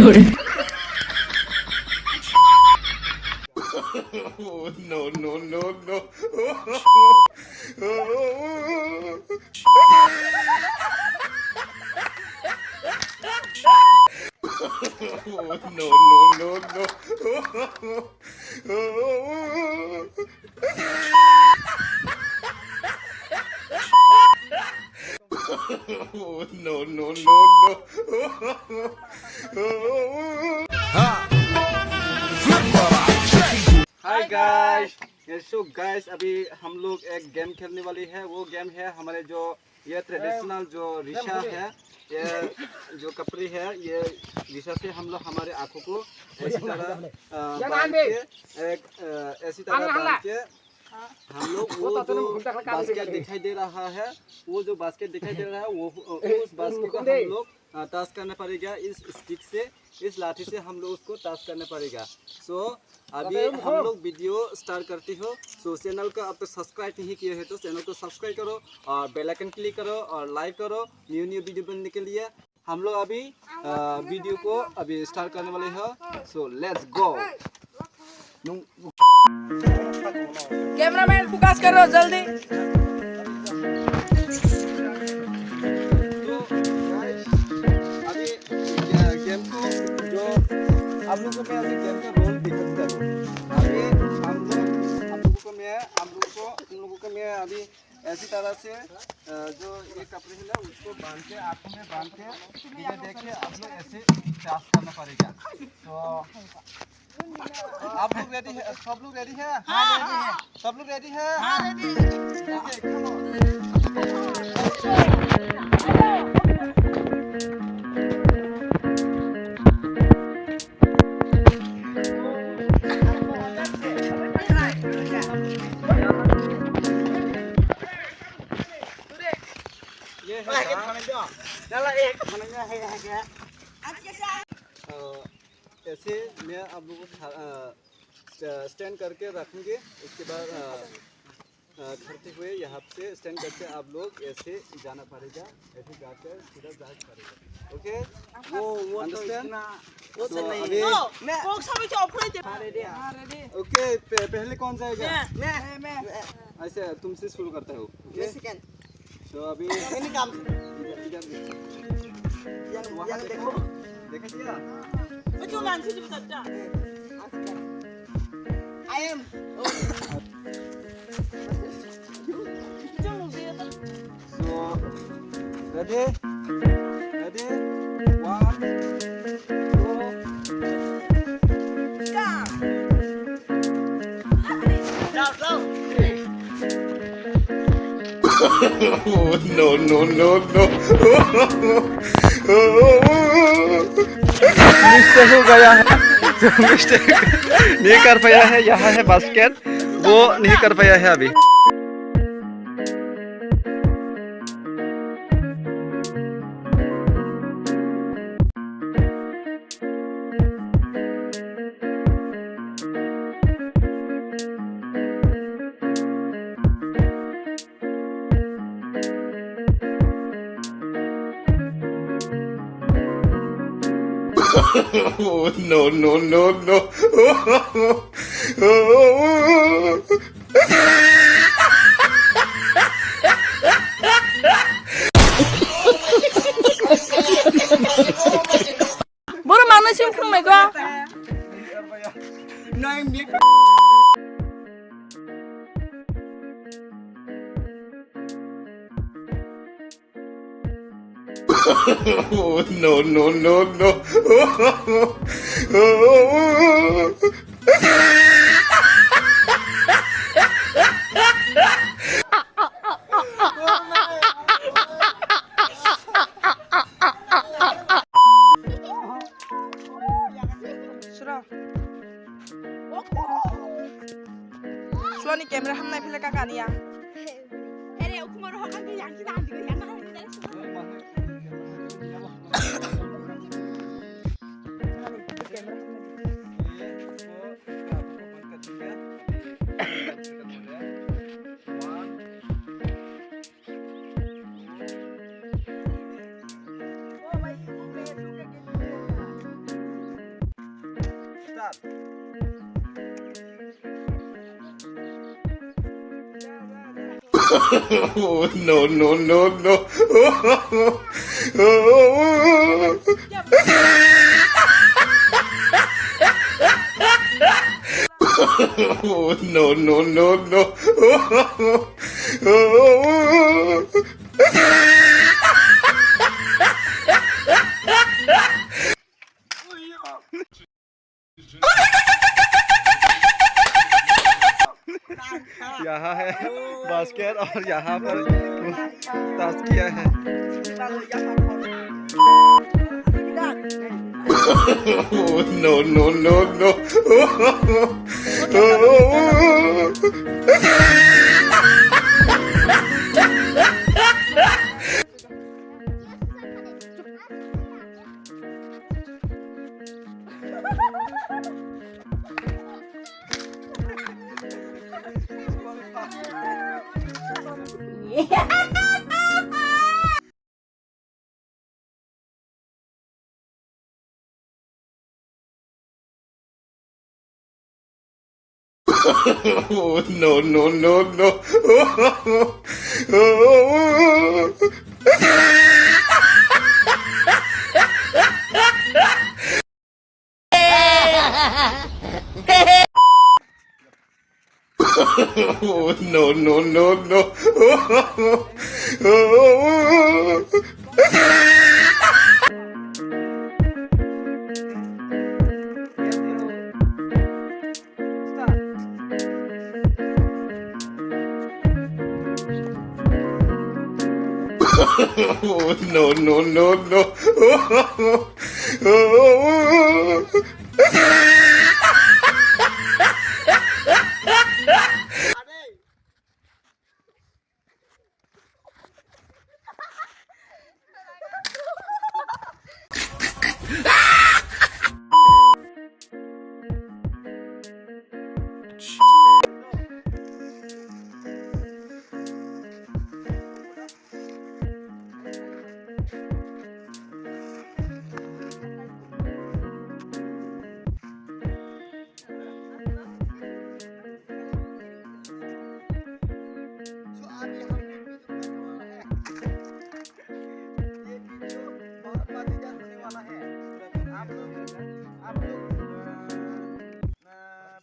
No, no, no, no. No, no, no, no. No, no, no, no. Hi guys, so guys अभी हम लोग एक game खेलने वाली है। वो गेम है हमारे जो ये ट्रेडिशनल जो रिशा है, ये जो कपड़ी है, ये रिशा से हम लोग हमारे आंखों को ऐसी तरह बांध के हम लोग वो जो बास्केट दिखाई दे रहा है, वो जो बास्केट दिखाई दे रहा है वो उस बास्केट को हम लोग टच करना पड़ेगा। इस स्टिक से, इस लाठी से हम लोग उसको टच करना पड़ेगा। सो अभी हम लोग वीडियो स्टार्ट करते हो। सो चैनल को अब तक सब्सक्राइब नहीं किए हैं तो चैनल को सब्सक्राइब करो और बेल आइकन क्लिक करो और लाइक करो न्यू वीडियो बनने के लिए। हम लोग अभी वीडियो को अभी स्टार्ट करने वाले हैं। So let's go. Cameraman focus करो जल्दी। गेम को जो आप लोगों को मैं अभी गेम का रोल दिखाता हूँ। अभी तुम लोगों को मैं अभी ऐसी तरह से जो ये कपड़े है ना उसको बांध के आंखों में बांध के ये देखिए आप लोग ऐसे टास्क करना पड़ेगा। तो आप लोग रेडी है? सब लोग रेडी है? हाँ रेडी है। सब लोग रेडी है? हाँ रेडी है। Okay come on. ये है ऐसे मैं आप लोगों को स्टैंड करके रखेंगे। उसके बाद खड़ते हुए यहाँ से स्टैंड करके आप लोग ऐसे जाना पड़ेगा, ऐसे जाकर सीधा जाना पड़ेगा। ओके वो अंडरस्टैंड? ओके पहले कौन जाएगा? मैं ऐसे तुमसे शुरू करता हूँ। तो अभी ready? Ready? 1, 2. No, no, no, no. Mistake हो गया है। जो मिस्टेक नहीं कर पाया है, यहाँ है बास्केट, वो नहीं कर पाया है अभी। No, no, no, no. Bố mang nó xuống không mày con. No, no, no, no. Suani camera ham nai phile kakak ni ya. start. No, no, no, no. No, no, no, no. यहाँ है basket और यहाँ पर ताशकिया है। No, no, no, no. No, no, no, no. No, no, no, no. No, no, no, no.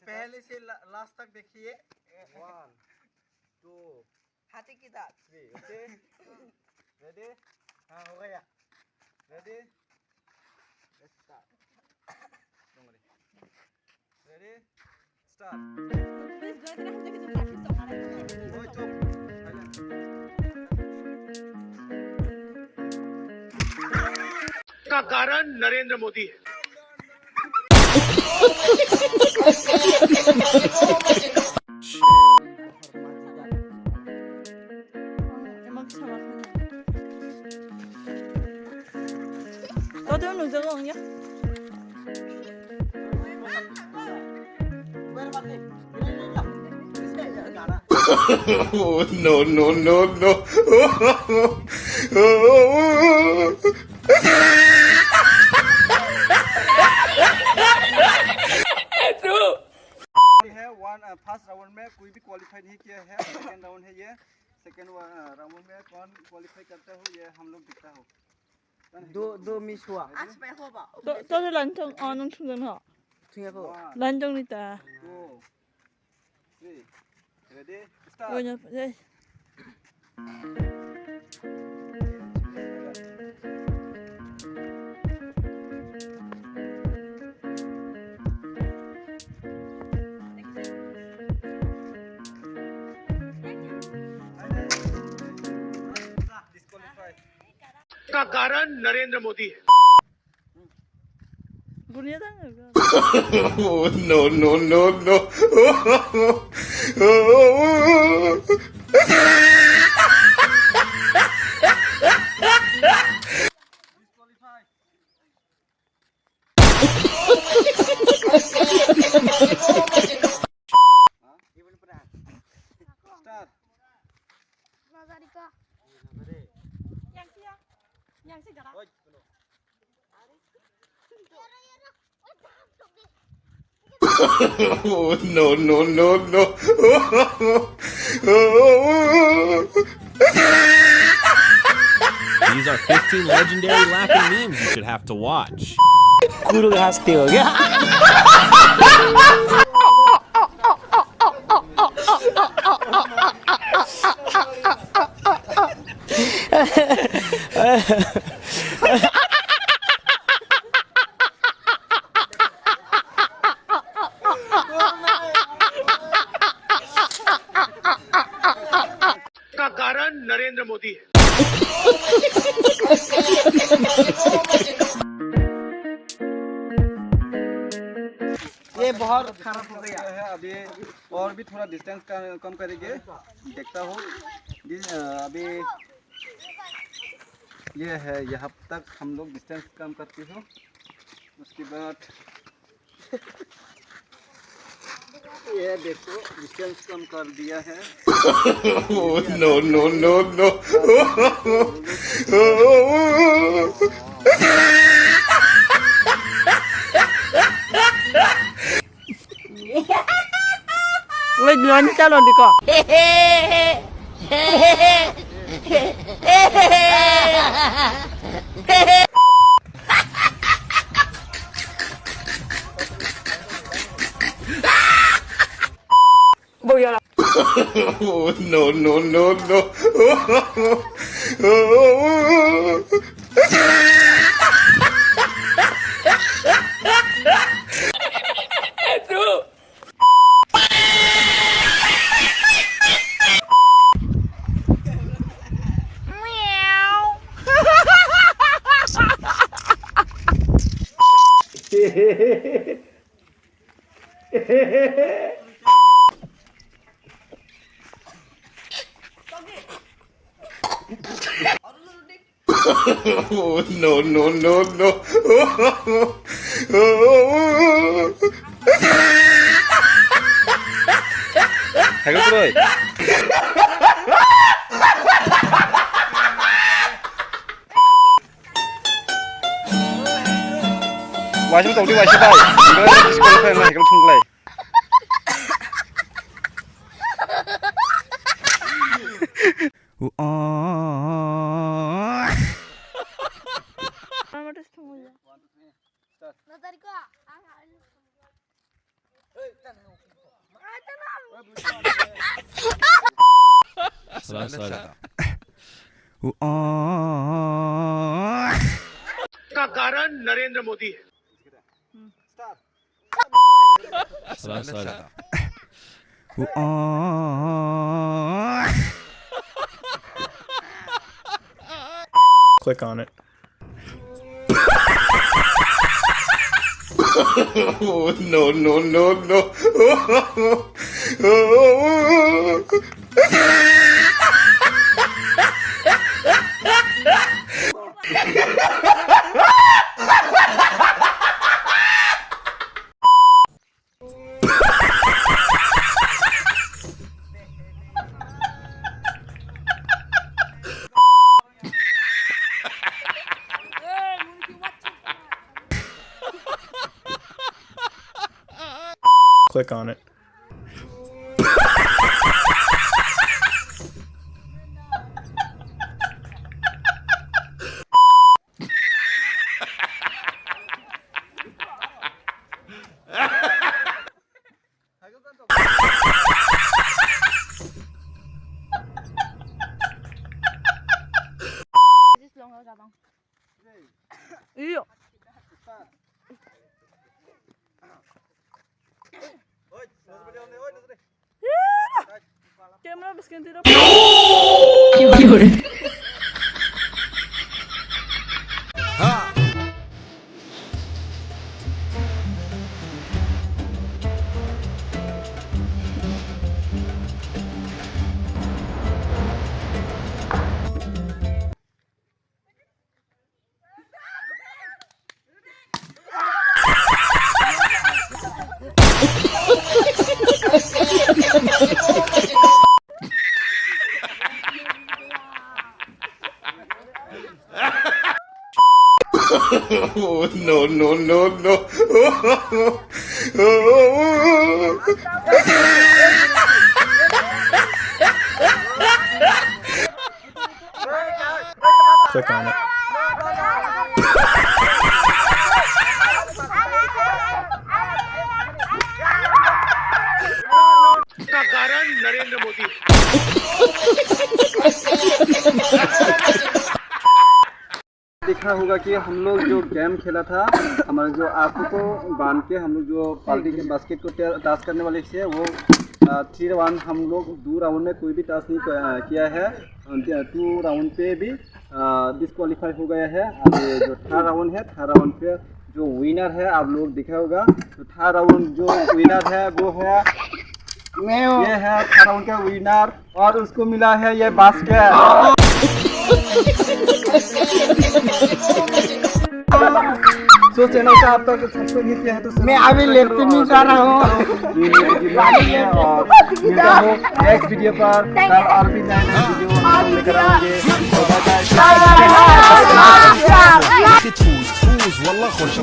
पहले से last तक देखिए 1 2 हाथी की दांत 3 ओके रेडी हाँ हो गया रेडी स्टार्ट रेडी स्टार्ट ओए चुप का कारण नरेंद्र मोदी है। 너도 누구가 오냐? No, no, no, no. है फर्स्ट राउंड में कोई भी क्वालिफाई नहीं किया है सेकंड राउंड है ये सेकंड राउंड में कौन क्वालिफाई करता हो ये हम लोग दिखता हो दो मिस हुआ 너도 란정 농촌잖아. 란정이다. 2 3 ready start 뭐냐? 네. का कारण नरेंद्र मोदी है। 무리하다는 No, no, no, no. start Oh, no, no, no, no. These are 15 legendary laughing memes you should have to watch. कुरो हंसते हो क्या का कारण नरेंद्र मोदी है। ये बहुत खराब हो गया है। अभी और भी थोड़ा डिस्टेंस कम करेंगे, देखता हूँ। अभी ये है, यहाँ तक हम लोग डिस्टेंस कम करते हो, उसके बाद ये देखो डिस्टेंस कम कर दिया है। Oh, no, no, no, no. Wait, lancar loh Dika. Oh, no, no, no, no. Oh, no, no, no, no. Washing तौली वाशिंग बाय इधर डिस्क्वालीफाई ना हेकल थुंगलाय का कारण नरेंद्र मोदी है। Click on it. Oh, no, no, no, no. Click on it. Iya. Camera habis ganti dah. no, no, no, no. Click on it. देखा होगा कि हम लोग जो गेम खेला था, हमारे जो आंखों को बांध के हम लोग जो पार्टी के बास्केट को टास्क करने वाले थे, वो 3 राउंड हम लोग 2 राउंड में कोई भी टास्क नहीं किया है। 2 राउंड पे भी डिस्क्वालीफाई हो गया है। अब ये जो 3rd राउंड है, 3rd राउंड पे जो विनर है आप लोग देखा होगा। तो 3rd राउंड जो विनर है वो है ये है 3rd राउंड का विनर, और उसको मिला है ये बास्केट। सो चैनल का आप तक सब्सक्राइब नहीं किया है तो मैं अभी लेफ्ट में जा रहा हूँ और मिलता हूँ नेक्स्ट वीडियो पर। कल और भी नए वीडियो हम लेकर आएंगे। والله خوش